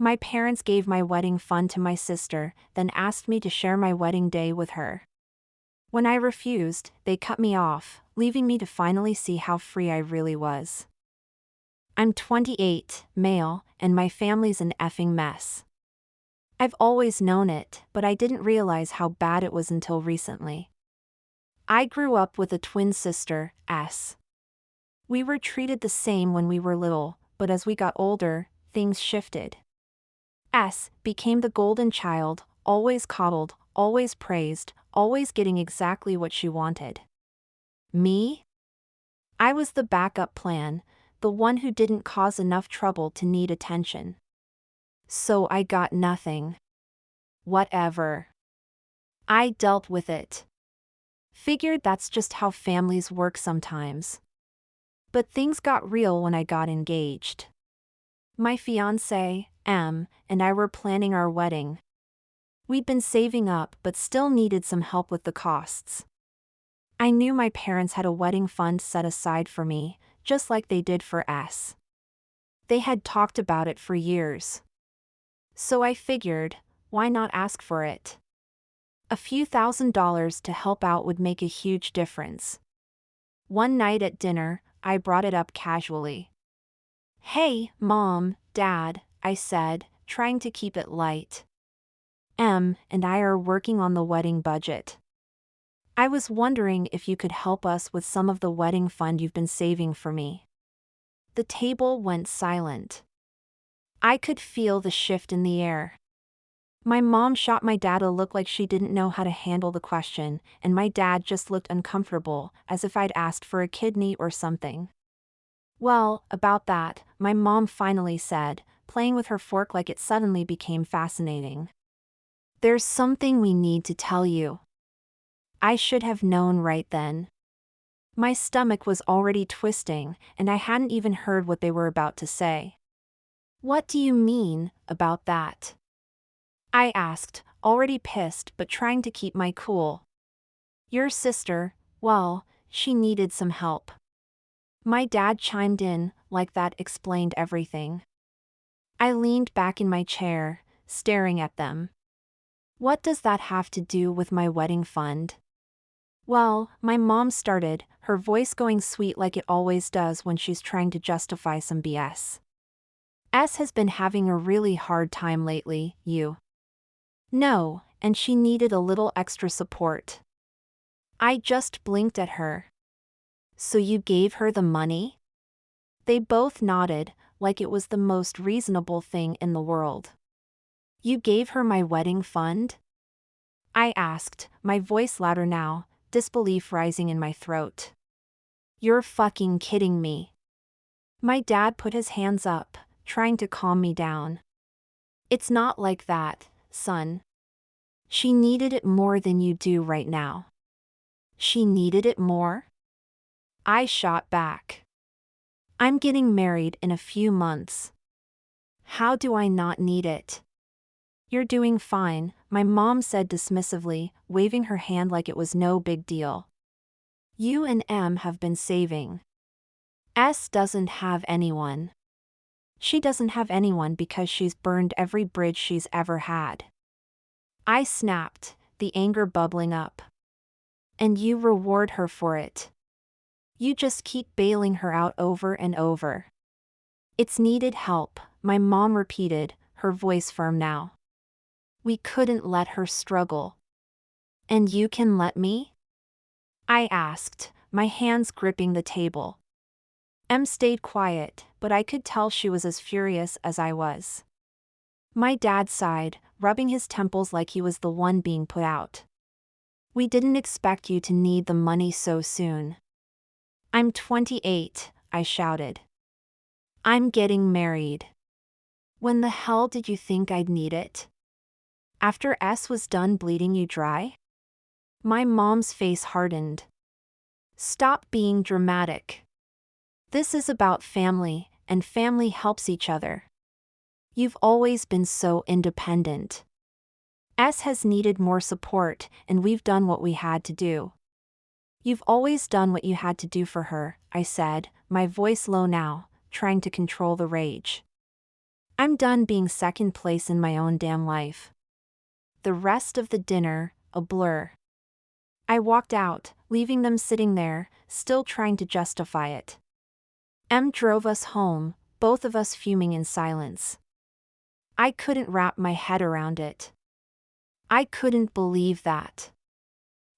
My parents gave my wedding fund to my sister, then asked me to share my wedding day with her. When I refused, they cut me off, leaving me to finally see how free I really was. I'm 28, male, and my family's an effing mess. I've always known it, but I didn't realize how bad it was until recently. I grew up with a twin sister, S. We were treated the same when we were little, but as we got older, things shifted. S became the golden child, always coddled, always praised, always getting exactly what she wanted. Me? I was the backup plan, the one who didn't cause enough trouble to need attention. So I got nothing. Whatever. I dealt with it. Figured that's just how families work sometimes. But things got real when I got engaged. My fiancé, M, and I were planning our wedding. We'd been saving up but still needed some help with the costs. I knew my parents had a wedding fund set aside for me, just like they did for S. They had talked about it for years. So I figured, why not ask for it? A few $1,000s to help out would make a huge difference. One night at dinner, I brought it up casually. "Hey, Mom, Dad," I said, trying to keep it light. "M and I are working on the wedding budget. I was wondering if you could help us with some of the wedding fund you've been saving for me." The table went silent. I could feel the shift in the air. My mom shot my dad a look like she didn't know how to handle the question, and my dad just looked uncomfortable, as if I'd asked for a kidney or something. "Well, about that," my mom finally said, playing with her fork like it suddenly became fascinating. "There's something we need to tell you." I should have known right then. My stomach was already twisting, and I hadn't even heard what they were about to say. "What do you mean, about that?" I asked, already pissed but trying to keep my cool. "Your sister, well, she needed some help." My dad chimed in, like that explained everything. I leaned back in my chair, staring at them. "What does that have to do with my wedding fund?" "Well," my mom started, her voice going sweet like it always does when she's trying to justify some BS. "S has been having a really hard time lately, you know, and she needed a little extra support." I just blinked at her. "So you gave her the money?" They both nodded, like it was the most reasonable thing in the world. "You gave her my wedding fund?" I asked, my voice louder now, disbelief rising in my throat. "You're fucking kidding me." My dad put his hands up, trying to calm me down. "It's not like that, son. She needed it more than you do right now." "She needed it more?" I shot back. "I'm getting married in a few months. How do I not need it?" "You're doing fine," my mom said dismissively, waving her hand like it was no big deal. "You and M have been saving. S doesn't have anyone. She doesn't have anyone because she's burned every bridge she's ever had." I snapped, the anger bubbling up. "And you reward her for it. You just keep bailing her out over and over." "It's needed help," my mom repeated, her voice firm now. "We couldn't let her struggle." "And you can let me?" I asked, my hands gripping the table. M stayed quiet, but I could tell she was as furious as I was. My dad sighed, rubbing his temples like he was the one being put out. "We didn't expect you to need the money so soon." "I'm 28, I shouted. "I'm getting married." "When the hell did you think I'd need it? After S was done bleeding you dry?" My mom's face hardened. "Stop being dramatic. This is about family, and family helps each other. You've always been so independent. S has needed more support, and we've done what we had to do." "You've always done what you had to do for her," I said, my voice low now, trying to control the rage. I'm done being second place in my own damn life. The rest of the dinner, a blur. I walked out, leaving them sitting there, still trying to justify it. Em drove us home, both of us fuming in silence. I couldn't wrap my head around it. I couldn't believe that.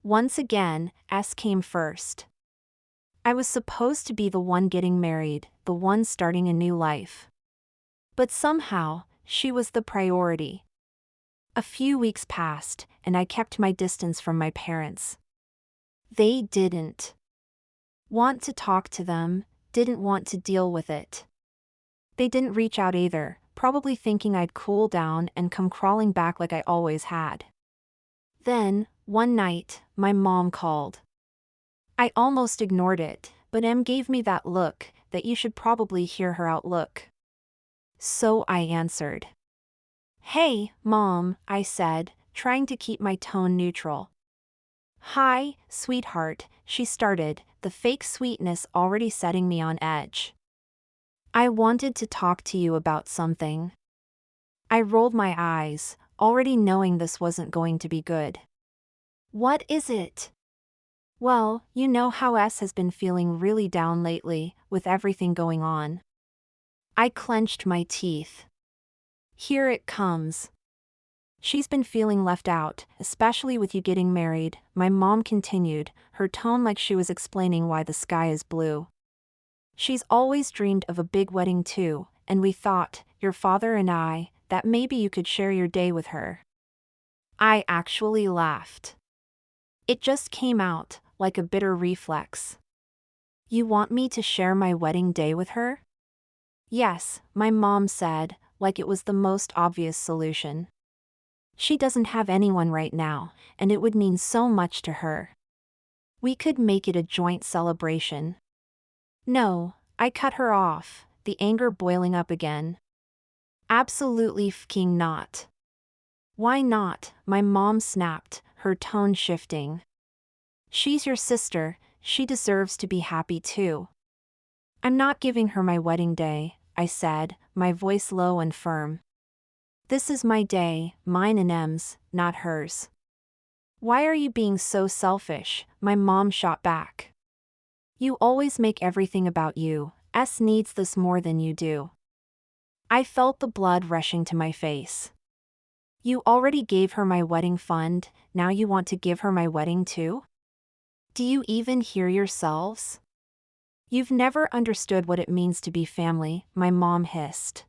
Once again, S came first. I was supposed to be the one getting married, the one starting a new life. But somehow, she was the priority. A few weeks passed, and I kept my distance from my parents. They didn't want to talk to them, didn't want to deal with it. They didn't reach out either, probably thinking I'd cool down and come crawling back like I always had. Then, one night, my mom called. I almost ignored it, but Em gave me that look, that you should probably hear her out look. So I answered. "Hey, Mom," I said, trying to keep my tone neutral. "Hi, sweetheart," she started, the fake sweetness already setting me on edge. "I wanted to talk to you about something." I rolled my eyes, already knowing this wasn't going to be good. "What is it?" "Well, you know how S has been feeling really down lately, with everything going on." I clenched my teeth. Here it comes. "She's been feeling left out, especially with you getting married," my mom continued, her tone like she was explaining why the sky is blue. "She's always dreamed of a big wedding too, and we thought, your father and I, that maybe you could share your day with her." I actually laughed. It just came out, like a bitter reflex. "You want me to share my wedding day with her?" "Yes," my mom said, like it was the most obvious solution. "She doesn't have anyone right now, and it would mean so much to her. We could make it a joint celebration." "No," I cut her off, the anger boiling up again. "Absolutely fking not." "Why not?" my mom snapped, her tone shifting. "She's your sister, she deserves to be happy too." "I'm not giving her my wedding day," I said, my voice low and firm. "This is my day, mine and Em's, not hers." "Why are you being so selfish?" my mom shot back. "You always make everything about you. S needs this more than you do." I felt the blood rushing to my face. "You already gave her my wedding fund, now you want to give her my wedding too? Do you even hear yourselves? You've never understood what it means to be family," my mom hissed.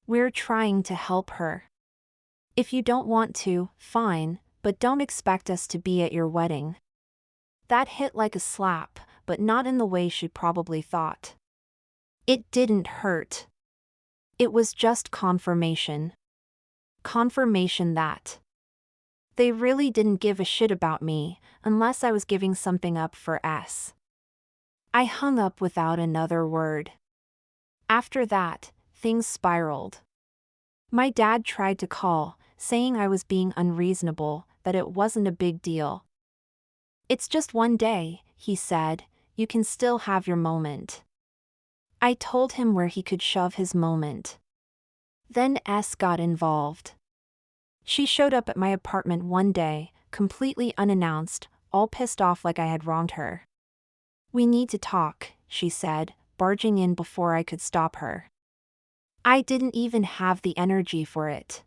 "We're trying to help her. If you don't want to, fine, but don't expect us to be at your wedding." That hit like a slap, but not in the way she probably thought. It didn't hurt. It was just confirmation. Confirmation that they really didn't give a shit about me, unless I was giving something up for S. I hung up without another word. After that, things spiraled. My dad tried to call, saying I was being unreasonable, that it wasn't a big deal. "It's just one day," he said, "you can still have your moment." I told him where he could shove his moment. Then S got involved. She showed up at my apartment one day, completely unannounced, all pissed off like I had wronged her. "We need to talk," she said, barging in before I could stop her. I didn't even have the energy for it.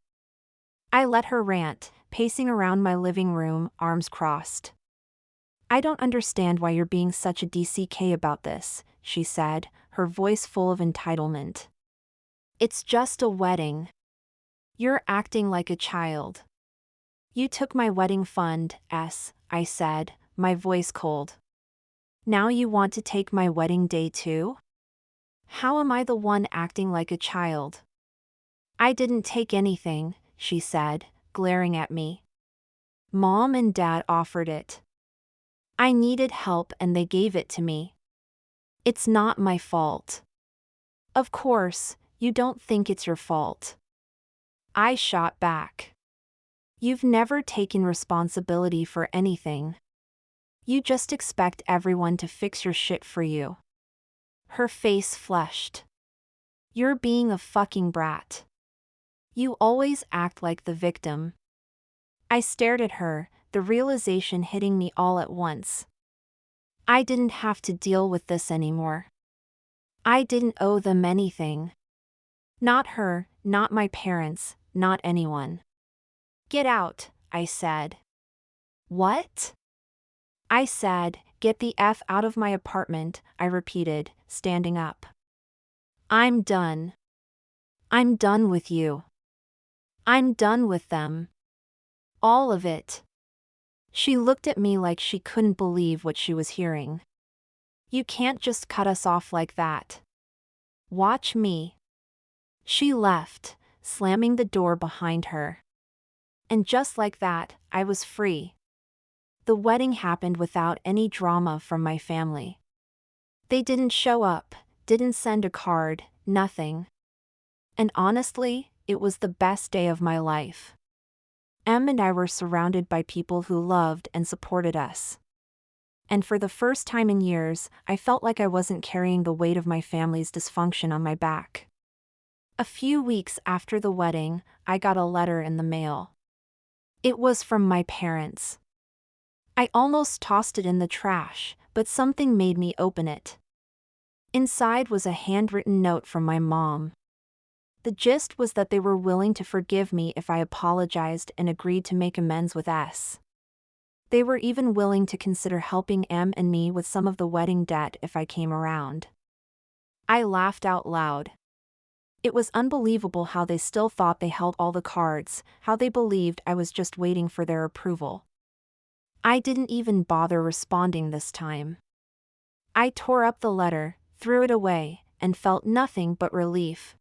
I let her rant, pacing around my living room, arms crossed. "I don't understand why you're being such a DCK about this," she said, her voice full of entitlement. "It's just a wedding. You're acting like a child." "You took my wedding fund, S," I said, my voice cold. "Now you want to take my wedding day too? How am I the one acting like a child?" "I didn't take anything," she said, glaring at me. "Mom and Dad offered it. I needed help and they gave it to me. It's not my fault." "Of course, you don't think it's your fault." I shot back. "You've never taken responsibility for anything. You just expect everyone to fix your shit for you." Her face flushed. You're being a fucking brat. You always act like the victim. I stared at her, the realization hitting me all at once. I didn't have to deal with this anymore. I didn't owe them anything. Not her, not my parents, not anyone. Get out, I said. What? I said, get the F out of my apartment, I repeated, standing up. I'm done. I'm done with you. I'm done with them. All of it. She looked at me like she couldn't believe what she was hearing. You can't just cut us off like that. Watch me. She left, slamming the door behind her. And just like that, I was free. The wedding happened without any drama from my family. They didn't show up, didn't send a card, nothing. And honestly, it was the best day of my life. Em and I were surrounded by people who loved and supported us. And for the first time in years, I felt like I wasn't carrying the weight of my family's dysfunction on my back. A few weeks after the wedding, I got a letter in the mail. It was from my parents. I almost tossed it in the trash, but something made me open it. Inside was a handwritten note from my mom. The gist was that they were willing to forgive me if I apologized and agreed to make amends with S. They were even willing to consider helping Em and me with some of the wedding debt if I came around. I laughed out loud. It was unbelievable how they still thought they held all the cards, how they believed I was just waiting for their approval. I didn't even bother responding this time. I tore up the letter, threw it away, and felt nothing but relief.